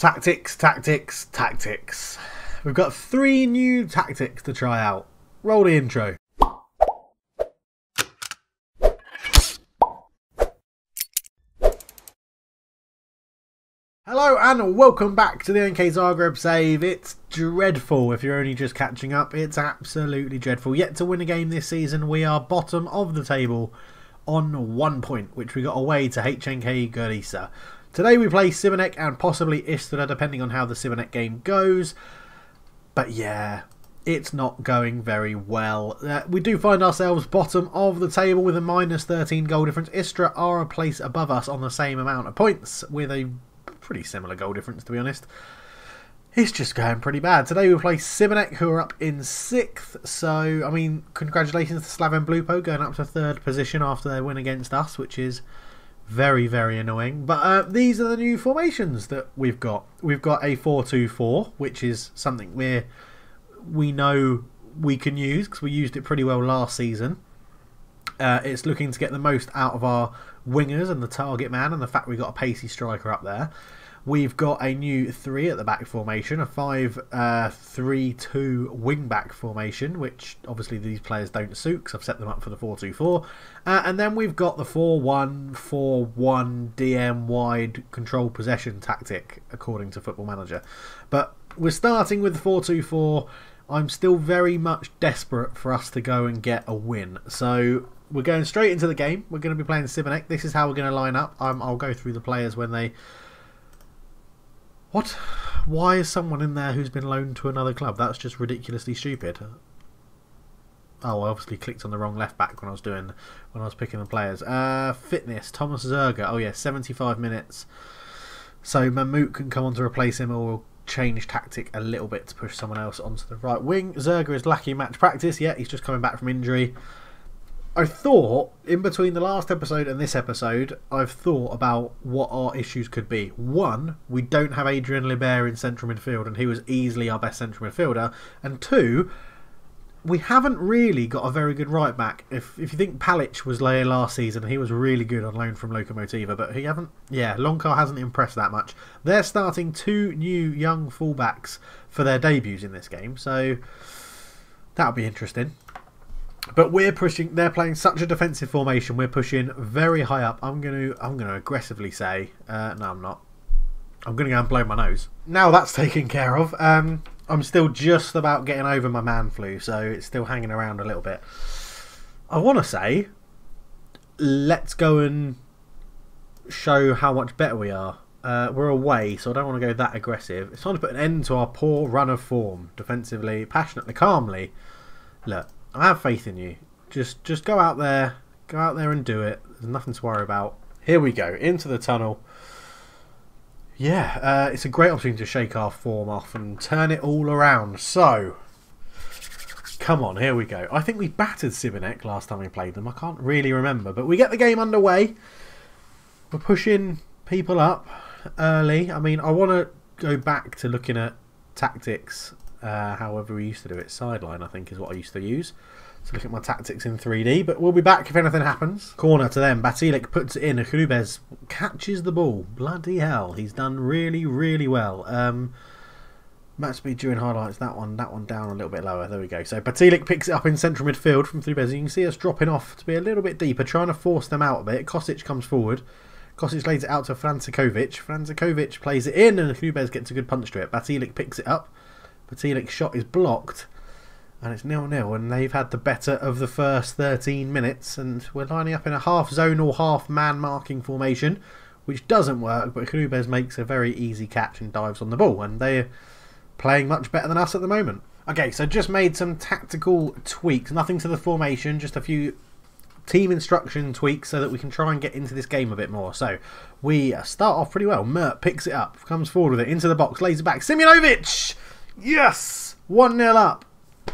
Tactics, tactics, tactics. We've got 3 new tactics to try out. Roll the intro. Hello and welcome back to the NK Zagreb save. It's dreadful if you're only just catching up. It's absolutely dreadful. Yet to win a game this season, we are bottom of the table on 1 point, which we got away to NK Zagreb. Today we play Sivanek and possibly Istra, depending on how the Sivanek game goes. But yeah, it's not going very well. We do find ourselves bottom of the table with a minus 13 goal difference. Istra are a place above us on the same amount of points with a pretty similar goal difference, to be honest. It's just going pretty bad. Today we play Sivanek, who are up in 6th. So, I mean, congratulations to Slaven Blupo going up to 3rd position after their win against us, which is very, very annoying. But these are the new formations that we've got. We've got a 4-2-4, which is something we know we can use because we used it pretty well last season. It's looking to get the most out of our wingers and the target man, and the fact we've got a pacey striker up there. We've got a new 3 at the back formation, a 5-3-2 wing back formation, which obviously these players don't suit because I've set them up for the 4-2-4. And then we've got the 4-1-4-1 DM wide control possession tactic, according to Football Manager. But we're starting with the 4-2-4. I'm still very much desperate for us to go and get a win. So we're going straight into the game. We're going to be playing Sivanek. This is how we're going to line up. I'll go through the players when they... What? Why is someone in there who's been loaned to another club? That's just ridiculously stupid. Oh, I obviously clicked on the wrong left back when I was picking the players. Fitness, Thomas Zerga. Oh yeah, 75 minutes. So Mahmout can come on to replace him, or we'll change tactic a little bit to push someone else onto the right wing. Zerga is lacking match practice. Yeah, he's just coming back from injury. I thought, in between the last episode and this episode, I've thought about what our issues could be. 1, we don't have Adrian Libert in central midfield, and he was easily our best central midfielder. And 2, we haven't really got a very good right back. If you think Palic was there last season, he was really good on loan from Lokomotiva, but he haven't. Yeah, Lonkar hasn't impressed that much. They're starting 2 new young fullbacks for their debuts in this game, so that'll be interesting. But we're pushing. They're playing such a defensive formation. We're pushing very high up. I'm gonna aggressively say no, I'm not. I'm gonna go and blow my nose. Now that's taken care of. I'm still just about getting over my man flu, so it's still hanging around a little bit. I want to say, let's go and show how much better we are. We're away, so I don't want to go that aggressive. It's time to put an end to our poor run of form, defensively, passionately, calmly. Look, I have faith in you. Just go out there and do it. There's nothing to worry about. Here we go, into the tunnel. Yeah, it's a great opportunity to shake our form off and turn it all around. So, come on, here we go. I think we battered Sivanek last time we played them. I can't really remember, but we get the game underway. We're pushing people up early. I mean, I want to go back to looking at tactics. However we used to do it. Sideline, I think, is what I used to use. So look at my tactics in 3D. But we'll be back if anything happens. Corner to them. Batilik puts it in. Hrubez catches the ball. Bloody hell. He's done really, really well. Match speed during highlights. That one down a little bit lower. There we go. So Batilik picks it up in central midfield from Hrubez. You can see us dropping off to be a little bit deeper, trying to force them out a bit. Kosic comes forward. Kosic lays it out to Francekovic. Francekovic plays it in, and Hrubez gets a good punch to it. Batilik picks it up. Batilik's shot is blocked, and it's 0-0, and they've had the better of the first 13 minutes, and we're lining up in a half-zonal, half-man marking formation, which doesn't work, but Hrubez makes a very easy catch and dives on the ball, and they're playing much better than us at the moment. Okay, so just made some tactical tweaks, nothing to the formation, just a few team instruction tweaks so that we can try and get into this game a bit more. So we start off pretty well. Mert picks it up, comes forward with it, into the box, lays it back. Simunovic! Yes! 1-0 up.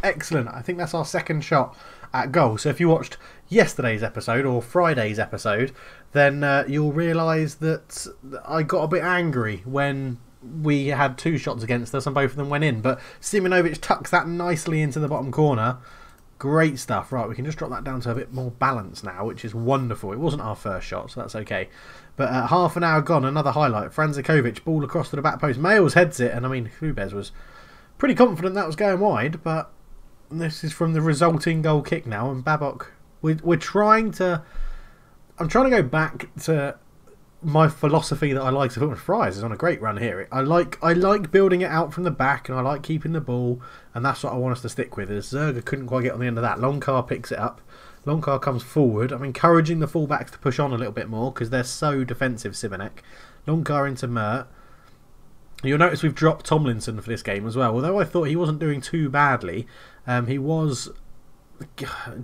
Excellent. I think that's our second shot at goal. So if you watched yesterday's episode or Friday's episode, then you'll realise that I got a bit angry when we had 2 shots against us and both of them went in. But Simunovic tucks that nicely into the bottom corner. Great stuff. Right, we can just drop that down to a bit more balance now, which is wonderful. It wasn't our first shot, so that's okay. But half an hour gone, another highlight. Franzikovic, ball across to the back post. Males heads it, and I mean, Hrubez was pretty confident that was going wide, but this is from the resulting goal kick now, and Babok, we're trying to... I'm trying to go back to my philosophy that I like to put with Fries is on a great run here. I like building it out from the back, and I like keeping the ball, and that's what I want us to stick with. As Zerga couldn't quite get on the end of that. Longcar picks it up. Longcar comes forward. I'm encouraging the fullbacks to push on a little bit more because they're so defensive, Sivanek. Longcar into Mert. You'll notice we've dropped Tomlinson for this game as well. Although I thought he wasn't doing too badly, he was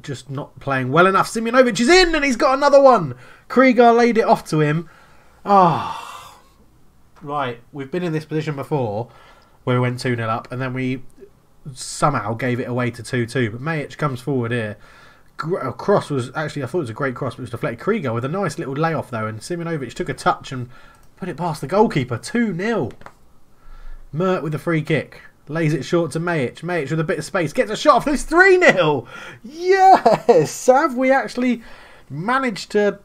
just not playing well enough. Simunovic is in, and he's got another one. Krieger laid it off to him. Oh, right. We've been in this position before where we went 2-0 up and then we somehow gave it away to 2-2. But Majic comes forward here. Cross was actually, I thought it was a great cross, but it was deflected. Krieger with a nice little layoff though, and Simunovic took a touch and put it past the goalkeeper. 2-0. Mert with a free kick. Lays it short to Majic. Majic with a bit of space. Gets a shot off. It's 3-0. Yes! Have we actually managed to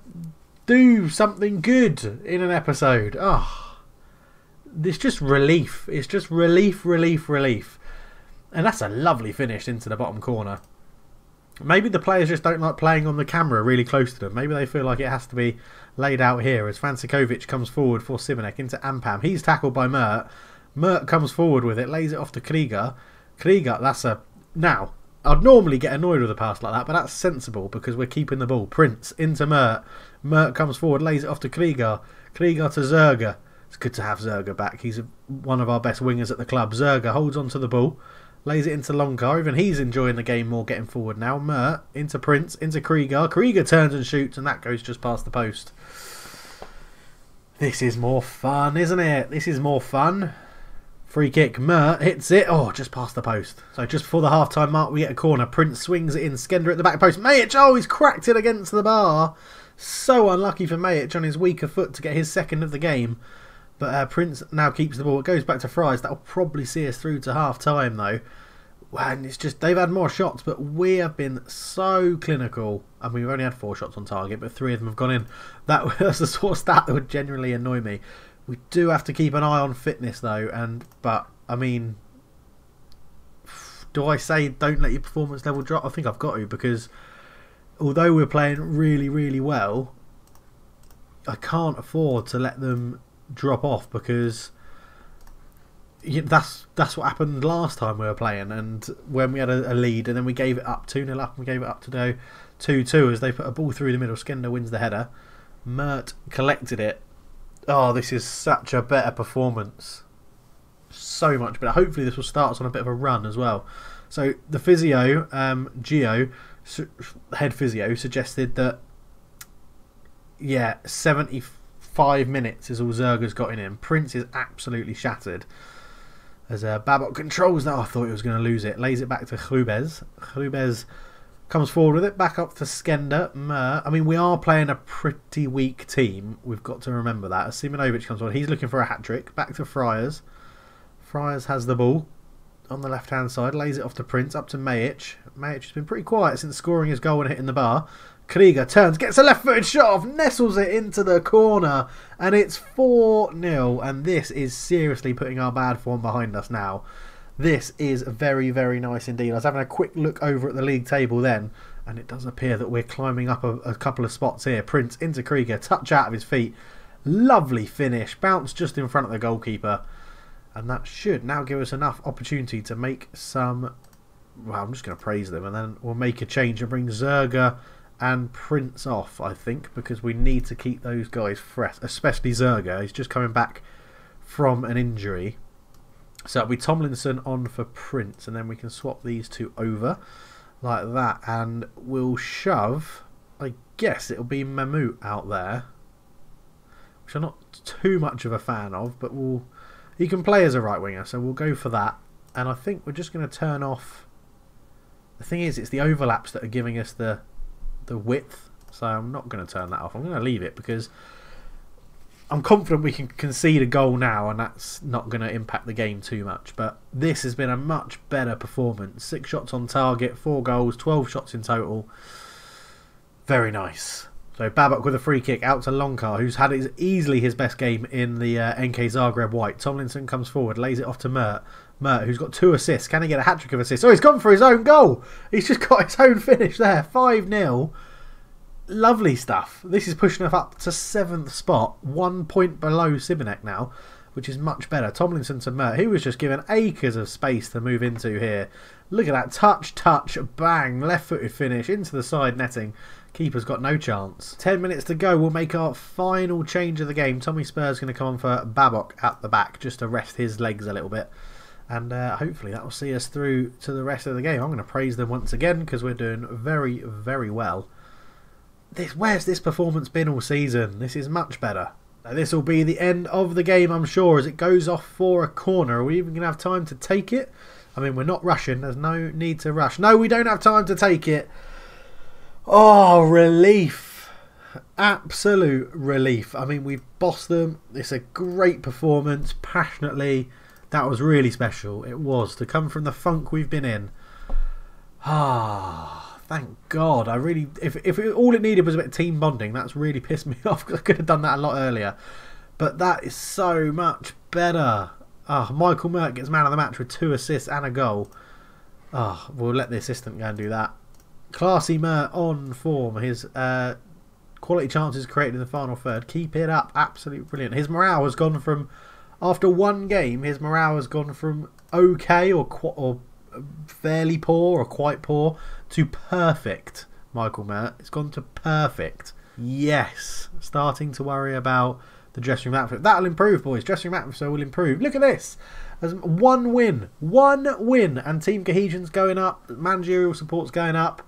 do something good in an episode? Oh, it's just relief. It's just relief, relief, relief. And that's a lovely finish into the bottom corner. Maybe the players just don't like playing on the camera really close to them. Maybe they feel like it has to be laid out here as Franzikovic comes forward for Sivanek into Ampam. He's tackled by Mert. Mert comes forward with it, lays it off to Krieger. Krieger, that's a... Now, I'd normally get annoyed with a pass like that, but that's sensible because we're keeping the ball. Prince into Mert. Mert comes forward, lays it off to Krieger. Krieger to Zerga. It's good to have Zerga back. He's one of our best wingers at the club. Zerga holds on to the ball, lays it into Longcar. Even he's enjoying the game more, getting forward now. Mert into Prince, into Krieger. Krieger turns and shoots, and that goes just past the post. This is more fun, isn't it? This is more fun. Free kick, Mert hits it. Oh, just past the post. So just before the half-time mark, we get a corner. Prince swings it in. Skender at the back post. Majic, oh, he's cracked it against the bar. So unlucky for Majic on his weaker foot to get his second of the game. But Prince now keeps the ball. It goes back to Fries. That'll probably see us through to half-time, though. And it's just, they've had more shots, but we have been so clinical. I mean, we've only had 4 shots on target, but 3 of them have gone in. That's the sort of stat that would genuinely annoy me. We do have to keep an eye on fitness though, but I mean, do I say don't let your performance level drop? I think I've got to, because although we're playing really, really well, I can't afford to let them drop off, because that's what happened last time we were playing, and when we had a lead and then we gave it up 2-0 up and we gave it up to go 2-2 as they put a ball through the middle. Skender wins the header. Mert collected it. Oh, this is such a better performance. So much better. Hopefully this will start us on a bit of a run as well. So the physio, Gio, head physio, suggested that, yeah, 75 minutes is all Zerga's got in him. Prince is absolutely shattered. As Babok controls that. Oh, I thought he was going to lose it. Lays it back to Hrubez. Hrubez comes forward with it, back up to Skender. I mean, we are playing a pretty weak team. We've got to remember that. As Simunovic comes on, he's looking for a hat-trick. Back to Friars. Friars has the ball on the left-hand side. Lays it off to Prince, up to Majic. Majic has been pretty quiet since scoring his goal and hitting the bar. Krieger turns, gets a left-footed shot off, nestles it into the corner, and it's 4-0. And this is seriously putting our bad form behind us now. This is very, very nice indeed. I was having a quick look over at the league table then, and it does appear that we're climbing up a couple of spots here. Prince into Krieger, touch out of his feet. Lovely finish, bounce just in front of the goalkeeper. And that should now give us enough opportunity to make some... Well, I'm just going to praise them, and then we'll make a change and bring Zerga and Prince off, I think, because we need to keep those guys fresh, especially Zerga. He's just coming back from an injury. So it'll be Tomlinson on for Prince, and then we can swap these two over like that, and we'll shove, I guess it'll be Mahmout out there, which I'm not too much of a fan of, but he can play as a right winger, so we'll go for that. And I think we're just going to turn off, the thing is, it's the overlaps that are giving us the width, so I'm not going to turn that off. I'm going to leave it, because I'm confident we can concede a goal now, and that's not going to impact the game too much. But this has been a much better performance. 6 shots on target, 4 goals, 12 shots in total. Very nice. So Babok with a free kick out to Lonkar, who's had easily his best game in the NK Zagreb white. Tomlinson comes forward, lays it off to Mert. Mert, who's got 2 assists. Can he get a hat-trick of assists? Oh, he's gone for his own goal. He's just got his own finish there. 5-0. Lovely stuff. This is pushing us up to 7th spot. 1 point below Sibinek now, which is much better. Tomlinson to Mert. He was just given acres of space to move into here. Look at that. Touch, bang. Left-footed finish into the side netting. Keeper's got no chance. 10 minutes to go. We'll make our final change of the game. Tommy Spur's going to come on for Babok at the back just to rest his legs a little bit. And hopefully that will see us through to the rest of the game. I'm going to praise them once again because we're doing very, very well. Where's this performance been all season? This is much better. Now, this will be the end of the game, I'm sure, as it goes off for a corner. Are we even going to have time to take it? I mean, we're not rushing. There's no need to rush. No, we don't have time to take it. Oh, relief. Absolute relief. I mean, we've bossed them. It's a great performance, passionately. That was really special. It was. To come from the funk we've been in. Ah, thank God. I really... If all it needed was a bit of team bonding, that's really pissed me off because I could have done that a lot earlier. But that is so much better. Ah, Michael Mert gets man of the match with 2 assists and a goal. Ah, we'll let the assistant go and do that. Classy Mert on form. His quality chances created in the final third. Keep it up. Absolutely brilliant. His morale has gone from... After 1 game, his morale has gone from okay or fairly poor or quite poor to perfect, Michael Mert. It's gone to perfect. Yes. Starting to worry about the dressing room atmosphere. That'll improve, boys. Dressing room atmosphere will improve. Look at this. There's 1 win. 1 win. And team cohesion's going up. Managerial support's going up.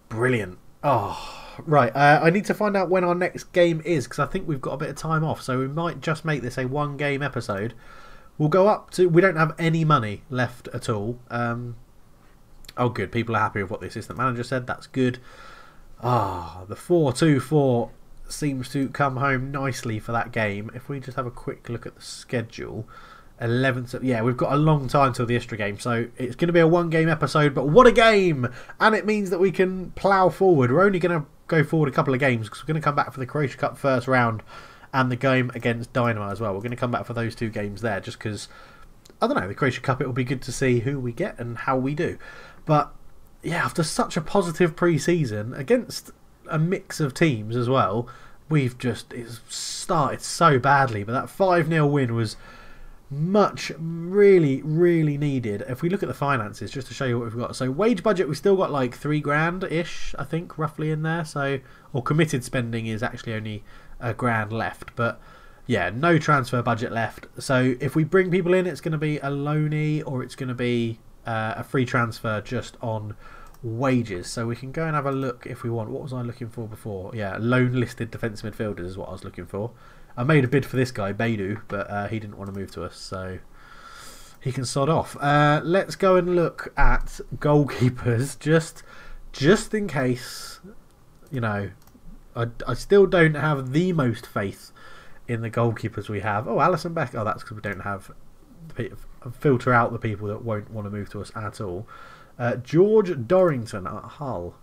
Brilliant. Oh, right. I need to find out when our next game is because I think we've got a bit of time off. So we might just make this a 1 game episode. We'll go up to... We don't have any money left at all. Oh, good. People are happy with what the assistant manager said. That's good. Ah, the 4-2-4 seems to come home nicely for that game. If we just have a quick look at the schedule... 11th... Yeah, we've got a long time till the Istra game, so it's going to be a 1 game episode, but what a game! And it means that we can plough forward. We're only going to go forward a couple of games because we're going to come back for the Croatia Cup first round and the game against Dynamo as well. We're going to come back for those 2 games there just because, I don't know, the Croatia Cup, it will be good to see who we get and how we do. But, yeah, after such a positive pre-season against a mix of teams as well, it's started so badly, but that 5-0 win was... really needed. If we look at the finances, just to show you what we've got. So wage budget, we've still got like 3 grand-ish, I think, roughly in there. So, or committed spending is actually only a grand left. But yeah, no transfer budget left. So if we bring people in, it's going to be a loanee or it's going to be a free transfer just on wages. So we can go and have a look if we want. What was I looking for before? Yeah, loan listed defensive midfielders is what I was looking for. I made a bid for this guy, Beidou, but he didn't want to move to us, so he can sod off. Let's go and look at goalkeepers, just in case, you know, I still don't have the most faith in the goalkeepers we have. Oh, Alisson Beck. Oh, that's because we don't have... filter out the people that won't want to move to us at all. George Dorrington at Hull.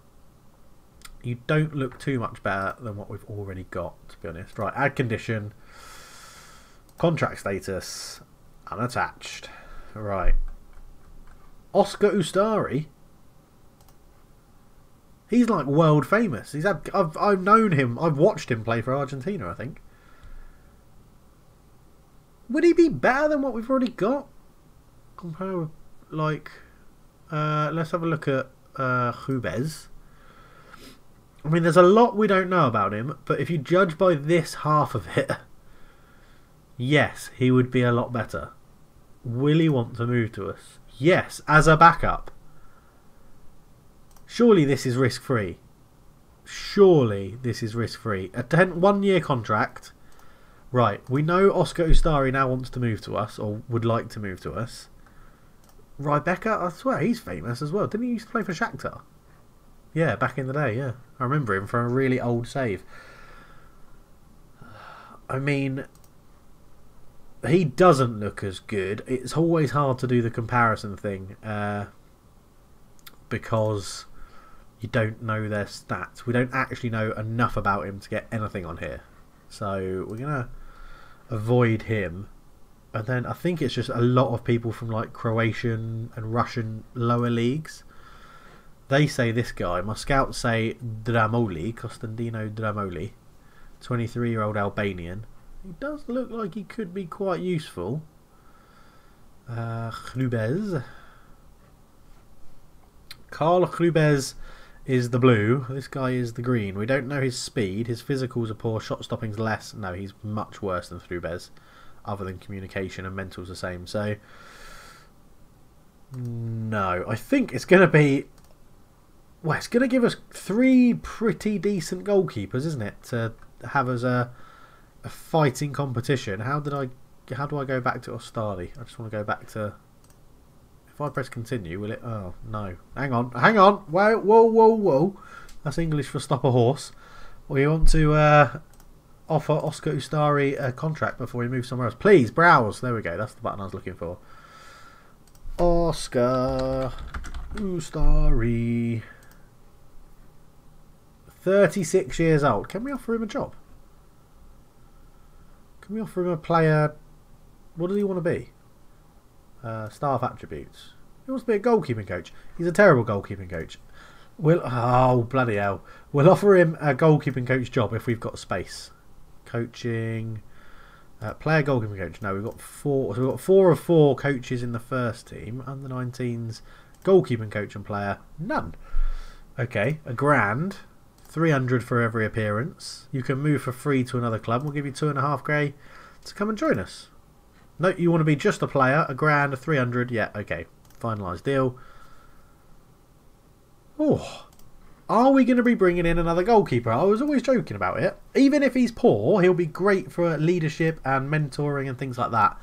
You don't look too much better than what we've already got, to be honest. Right, add condition. Contract status. Unattached. Right. Oscar Ustari. He's like world famous. I've known him. I've watched him play for Argentina, I think. Would he be better than what we've already got? Compare with, like... let's have a look at Jubez. I mean, there's a lot we don't know about him, but if you judge by this half of it, yes, he would be a lot better. Will he want to move to us? Yes, as a backup. Surely this is risk-free. Surely this is risk-free. A 1-year contract. Right, we know Oscar Ustari now wants to move to us, or would like to move to us. Rebecca, I swear, he's famous as well. Didn't he used to play for Shakhtar? Yeah, back in the day, yeah. I remember him from a really old save. I mean, he doesn't look as good. It's always hard to do the comparison thing because you don't know their stats. We don't actually know enough about him to get anything on here. So we're going to avoid him. And then I think it's just a lot of people from like Croatian and Russian lower leagues. They say this guy. My scouts say Dramoli, Costantino Dramoli, 23-year-old Albanian. He does look like he could be quite useful. Hlubez. Karl Hlubez is the blue. This guy is the green. We don't know his speed. His physicals are poor. Shot stopping's less. No, he's much worse than Hlubez. Other than communication and mental's the same. So, no. I think it's going to be... Well, it's going to give us 3 pretty decent goalkeepers, isn't it? To have as a fighting competition. How do I go back to Ostari? I just want to go back to... If I press continue, will it... Oh, no. Hang on. Whoa. That's English for stop a horse. We want to offer Oscar Ustari a contract before he moves somewhere else. Please, browse. There we go. That's the button I was looking for. Oscar Ustari. 36 years old. Can we offer him a job? Can we offer him a player? What does he want to be? Staff attributes. He wants to be a goalkeeping coach. He's a terrible goalkeeping coach. Oh, bloody hell. We'll offer him a goalkeeping coach job if we've got space. Coaching. Player goalkeeping coach. No, we've got 4. So we've got 4 of 4 coaches in the first team. Under 19s goalkeeping coach and player. None. Okay, a grand. 300 for every appearance. You can move for free to another club. We'll give you 2.5 grand to come and join us. No, you want to be just a player. A grand, a 300. Yeah, okay. Finalised deal. Oh, are we going to be bringing in another goalkeeper? I was always joking about it. Even if he's poor, he'll be great for leadership and mentoring and things like that.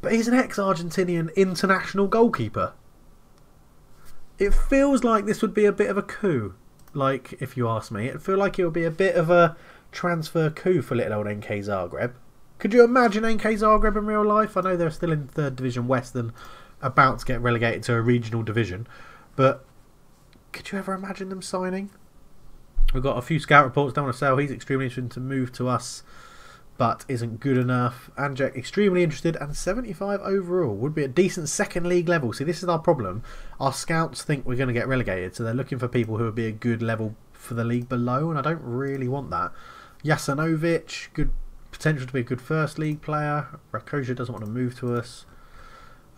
But he's an ex-Argentinian international goalkeeper. It feels like this would be a bit of a coup. Like, if you ask me, it feels like it would be a bit of a transfer coup for little old NK Zagreb. Could you imagine NK Zagreb in real life? I know they're still in 3rd Division West and about to get relegated to a regional division. But could you ever imagine them signing? We've got a few scout reports. Don't want to sell. He's extremely interested to move to us, but isn't good enough. Anjek, extremely interested, and 75 overall. Would be a decent second league level. See, this is our problem. Our scouts think we're going to get relegated, so they're looking for people who would be a good level for the league below, and I don't really want that. Jasanovic, good potential to be a good first league player. Rakoja doesn't want to move to us.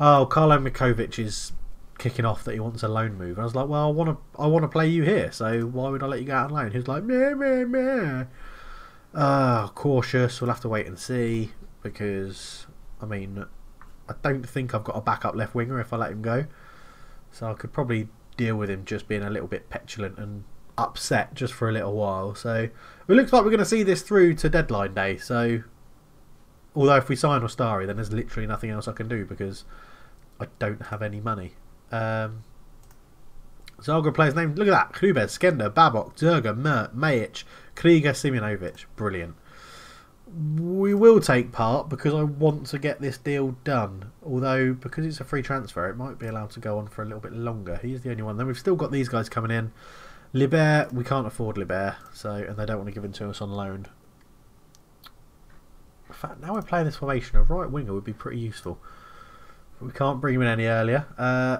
Oh, Karlo Mikovic is kicking off that he wants a loan move. And I was like, well, I want to play you here, so why would I let you go out on loan? He was like, meh. Cautious. We'll have to wait and see because, I mean, I don't think I've got a backup left winger if I let him go. So I could probably deal with him just being a little bit petulant and upset just for a little while. So it looks like we're going to see this through to deadline day. So although if we sign Ostari, then there's literally nothing else I can do because I don't have any money. Zagreb players' names. Look at that. Hlubez, Skender, Babok, Zerga, Mert, Majic, Krieger, Simjonovic. Brilliant. We will take part because I want to get this deal done. Although, because it's a free transfer, it might be allowed to go on for a little bit longer. He's the only one. Then we've still got these guys coming in. Liber, we can't afford Liber, and they don't want to give him to us on loan. In fact, now we're playing this formation, a right winger would be pretty useful. But we can't bring him in any earlier.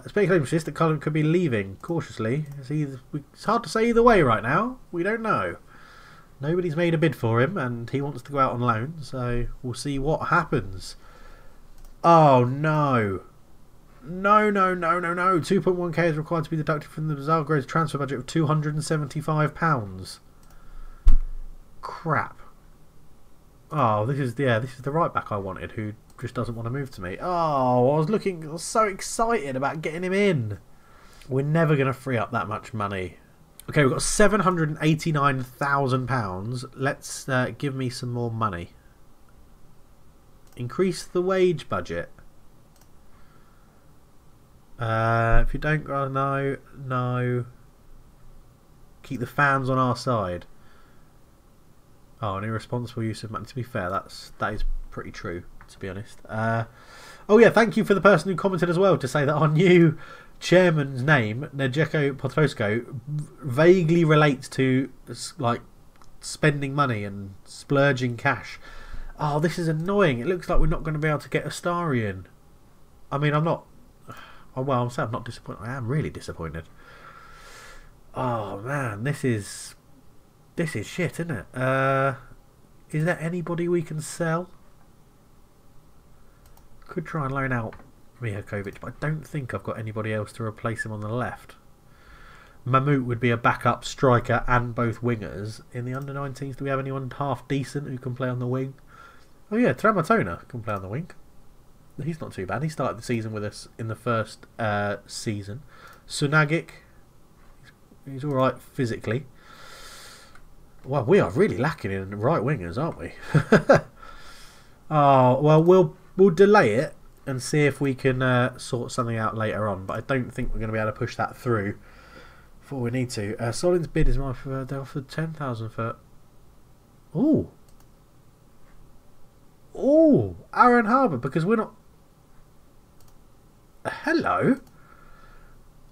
Speculation insists that Colin could be leaving cautiously. It's hard to say either way right now. We don't know. Nobody's made a bid for him, and he wants to go out on loan, so we'll see what happens. Oh, no. No. 2.1k is required to be deducted from the Zagreb's transfer budget of £275. Crap. Oh, this is the right back I wanted, who just doesn't want to move to me. Oh, I was so excited about getting him in. We're never going to free up that much money. Okay, we've got £789,000. Let's give me some more money. Increase the wage budget. If you don't, no. Keep the fans on our side. Oh, an irresponsible use of money. To be fair, that is pretty true, to be honest. Oh yeah, thank you for the person who commented as well to say that our new chairman's name, Nejeko Potrosko, vaguely relates to like spending money and splurging cash. Oh, this is annoying. It looks like we're not going to be able to get a Starry in. I mean, I'm not... Oh, well, I'm saying I'm not disappointed. I am really disappointed. Oh, man. This is shit, isn't it? Is there anybody we can sell? Could try and loan out Mihakovic, but I don't think I've got anybody else to replace him on the left. Mahmoud would be a backup striker and both wingers. In the under-19s, do we have anyone half decent who can play on the wing? Oh yeah, Tramatona can play on the wing. He's not too bad. He started the season with us in the first season. Sunagic, he's alright physically. Well, we are really lacking in right wingers, aren't we? Oh, well, we'll delay it and see if we can sort something out later on. But I don't think we're going to be able to push that through before we need to. Solin's bid is my preferred. They offered 10,000 for... Ooh. Oh, Aaron Harbour, because we're not... Hello?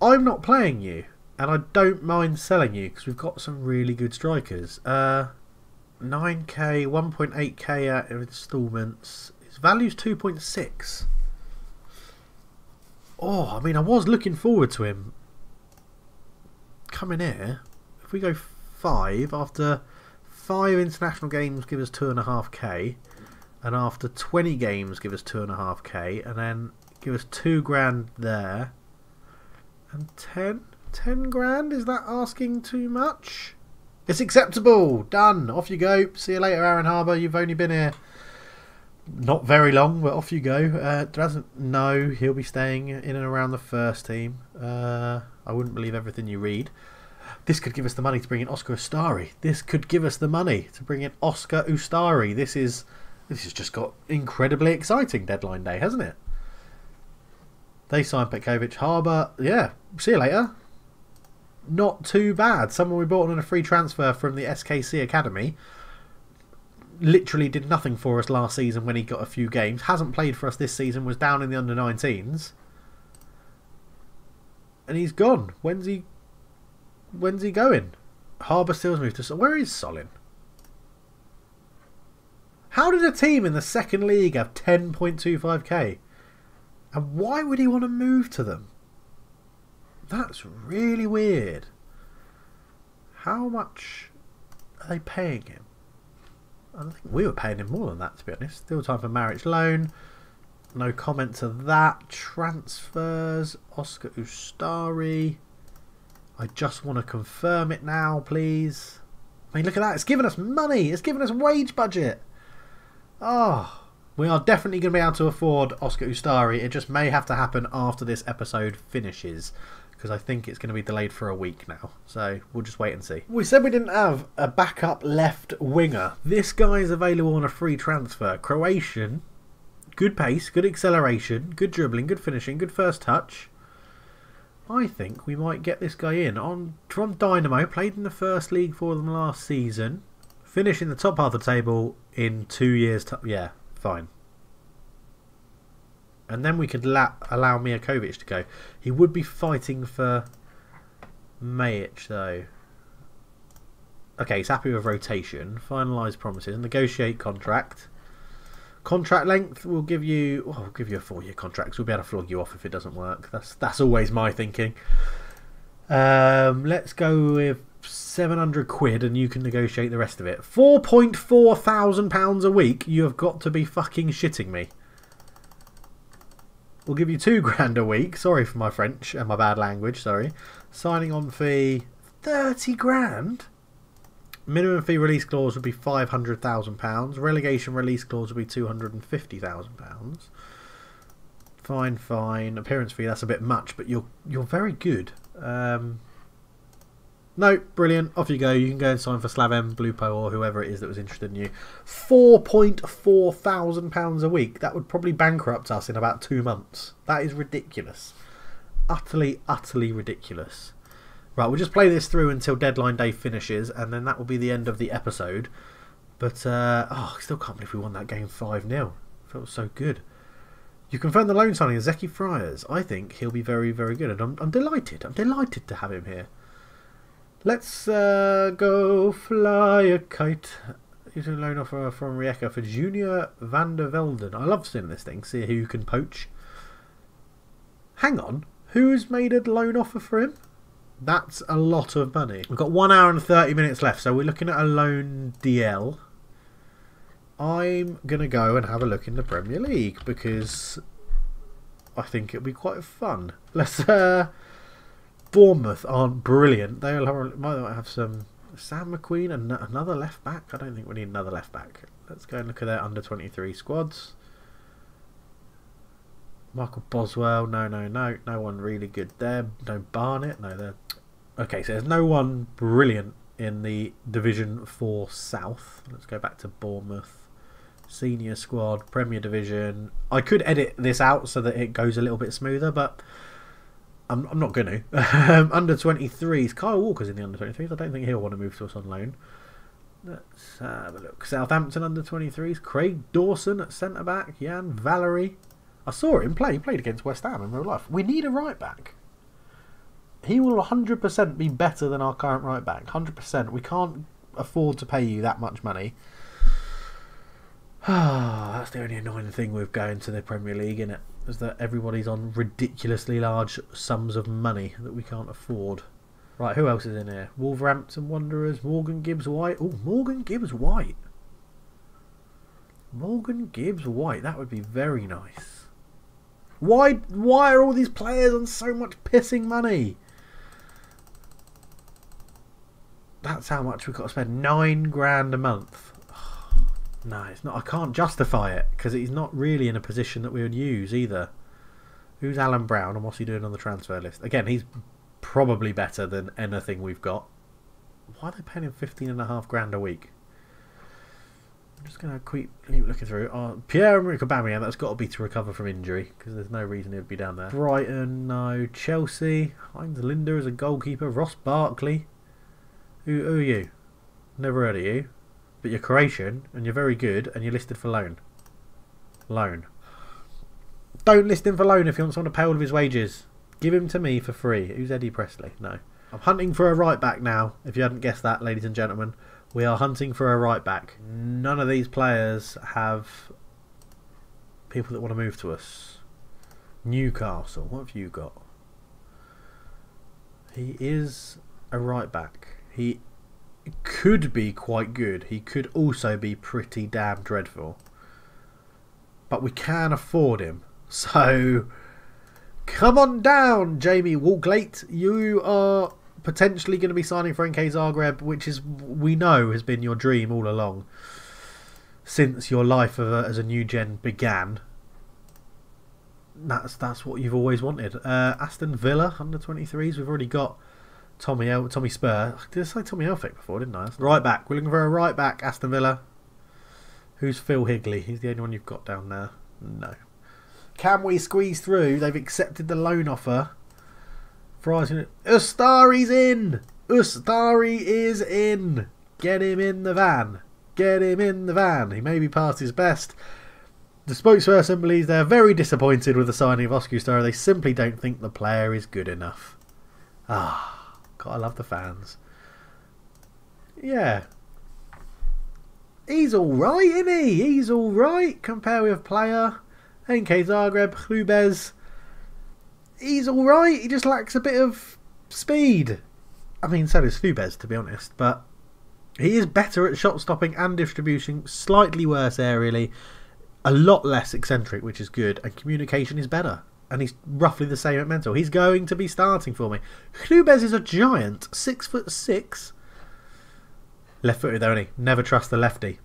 I'm not playing you, and I don't mind selling you, because we've got some really good strikers. 9k, 1.8k instalments. His value's 2.6. Oh, I mean, I was looking forward to him coming here. If we go 5, after 5 international games give us 2.5k. And after 20 games give us 2.5k, and then give us 2 grand there. And 10 grand? Is that asking too much? It's acceptable. Done. Off you go. See you later, Aaron Harbour. You've only been here not very long, but off you go. Doesn't know he'll be staying in and around the first team. I wouldn't believe everything you read. This could give us the money to bring in Oscar Ustari. This could give us the money to bring in Oscar Ustari. This has just got incredibly exciting deadline day, hasn't it? They signed Petkovic. Harbour, yeah, see you later. Not too bad. Someone we bought on a free transfer from the SKC Academy. Literally did nothing for us last season when he got a few games. Hasn't played for us this season, was down in the under-19s. And he's gone. When's he going? Harbour still's moved to... Where is Solin? How did a team in the second league have 10.25k? And why would he want to move to them? That's really weird. How much are they paying him? I think we were paying him more than that, to be honest. Still time for marriage loan. No comment to that. Transfers. Oscar Ustari. I just want to confirm it now, please. I mean, look at that. It's given us money. It's given us wage budget. Oh, we are definitely going to be able to afford Oscar Ustari. It just may have to happen after this episode finishes, because I think it's going to be delayed for a week now. So we'll just wait and see. We said we didn't have a backup left winger. This guy is available on a free transfer. Croatian. Good pace, good acceleration, good dribbling, good finishing, good first touch. I think we might get this guy in. From Dynamo, played in the first league for them last season. Finish in the top half of the table in 2 years' time. Yeah, fine. And then we could allow Mihakovic to go. He would be fighting for Majic, though. Okay, he's happy with rotation. Finalise promises. Negotiate contract. Contract length, we'll give you a 4-year contract. So we'll be able to flog you off if it doesn't work. That's always my thinking. Let's go with 700 quid and you can negotiate the rest of it. £4.4 thousand a week? You have got to be fucking shitting me. We'll give you 2 grand a week. Sorry for my French and my bad language, sorry. Signing on fee, 30 grand? Minimum fee release clause would be £500,000. Relegation release clause would be £250,000. Fine, fine. Appearance fee, that's a bit much, but you're very good. No, brilliant. Off you go. You can go and sign for Slaven, Blupo, or whoever it is that was interested in you. £4.4 thousand a week. That would probably bankrupt us in about 2 months. That is ridiculous. Utterly, utterly ridiculous. Right, we'll just play this through until deadline day finishes, and then that will be the end of the episode. But, I still can't believe we won that game 5-0. Felt so good. You confirmed the loan signing of Zeki Friars. I think he'll be very, very good. And I'm delighted. I'm delighted to have him here. Let's go fly a kite. He's a loan offer from Rijeka for Junior van der Velden. I love seeing this thing. See who you can poach. Hang on. Who's made a loan offer for him? That's a lot of money. We've got 1 hour and 30 minutes left. So we're looking at a loan DL. I'm going to go and have a look in the Premier League because I think it'll be quite fun. Let's... Bournemouth aren't brilliant. Might have some... Sam McQueen and another left back. I don't think we need another left back. Let's go and look at their under 23 squads. Michael Boswell. No. No one really good there. No Barnett. No, they're... Okay, so there's no one brilliant in the Division 4 South. Let's go back to Bournemouth. Senior squad, Premier Division. I could edit this out so that it goes a little bit smoother, but I'm not going to. Under 23s. Kyle Walker's in the under 23s. I don't think he'll want to move to us on loan. Let's have a look. Southampton under 23s. Craig Dawson at centre back. Jan Valery. I saw him play. He played against West Ham in real life. We need a right back. He will 100% be better than our current right back. 100%. We can't afford to pay you that much money. That's the only annoying thing with going to the Premier League, isn't it? Is that everybody's on ridiculously large sums of money that we can't afford. Right, who else is in here? Wolverhampton Wanderers, Morgan Gibbs White. Oh, Morgan Gibbs White. Morgan Gibbs White. That would be very nice. Why are all these players on so much pissing money? That's how much we've got to spend. £9 a month. No, it's not. I can't justify it because he's not really in a position that we would use either. Who's Alan Brown and what's he doing on the transfer list? Again, he's probably better than anything we've got. Why are they paying him £15.5 a week? I'm just going to keep looking through. Pierre-Emerick Aubameyang, that's got to be to recover from injury because there's no reason he'd be down there. Brighton, no. Chelsea, Heinz Linder as a goalkeeper. Ross Barkley. Who are you? Never heard of you. But you're Croatian, and you're very good, and you're listed for loan. Loan. Don't list him for loan if you want someone to pay all of his wages. Give him to me for free. Who's Eddie Presley? No. I'm hunting for a right back now. If you hadn't guessed that, ladies and gentlemen. We are hunting for a right back. None of these players have people that want to move to us. Newcastle. What have you got? He is a right back. He could be quite good. He could also be pretty damn dreadful. But we can afford him. So, come on down, Jamie Walklate. You are potentially going to be signing for NK Zagreb, which is, we know, has been your dream all along. Since your life as a new gen began. That's what you've always wanted. Aston Villa, under 23s. We've already got Tommy Spur. Did I say Tommy Elphick before, didn't I? Right back. We're looking for a right back, Aston Villa. Who's Phil Higley? He's the only one you've got down there. No. Can we squeeze through? They've accepted the loan offer. Ustari's in! Ustari is in! Get him in the van. Get him in the van. He may be past his best. The spokesperson believes they're very disappointed with the signing of Oscar Ustari. They simply don't think the player is good enough. God, I love the fans. Yeah. He's alright, isn't he? He's alright. Compare with player. NK Zagreb, Hlubez. He's alright. He just lacks a bit of speed. I mean, so does Hlubez, to be honest. But he is better at shot stopping and distribution. Slightly worse aerially. A lot less eccentric, which is good. And communication is better. And he's roughly the same at mental. He's going to be starting for me. Hlubez is a giant. 6'6". Left-footed though, isn't he? Never trust the lefty.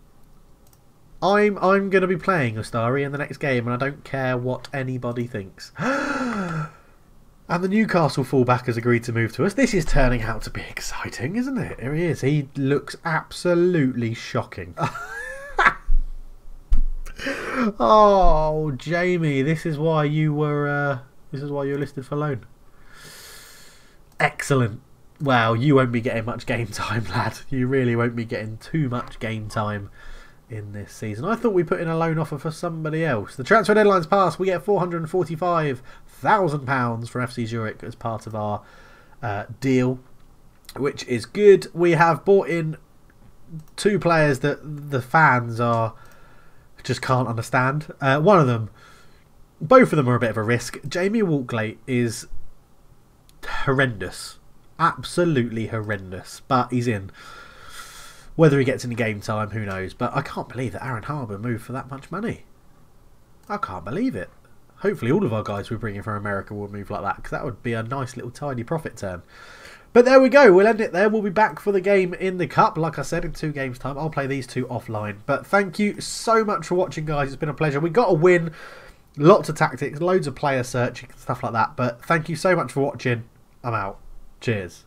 I'm going to be playing Ustari in the next game, and I don't care what anybody thinks. And the Newcastle fullback has agreed to move to us. This is turning out to be exciting, isn't it? Here he is. He looks absolutely shocking. Oh, Jamie, this is why you were listed for loan. Excellent. well, you won't be getting much game time, lad. You really won't be getting too much game time in this season. I thought we put in a loan offer for somebody else. The transfer deadline's passed. We get £445,000 from FC Zurich as part of our deal, which is good. We have bought in 2 players that the fans just can't understand. One of them, both of them are a bit of a risk. Jamie Walkley is horrendous. Absolutely horrendous. But he's in. Whether he gets any game time, who knows. But I can't believe that Aaron Harbour moved for that much money. I can't believe it. Hopefully all of our guys we bring in from America will move like that, because that would be a nice little tidy profit turn. But there we go. We'll end it there. We'll be back for the game in the Cup. Like I said, in 2 games' time. I'll play these 2 offline. But thank you so much for watching, guys. It's been a pleasure. We got a win. Lots of tactics. Loads of player searching. Stuff like that. But thank you so much for watching. I'm out. Cheers.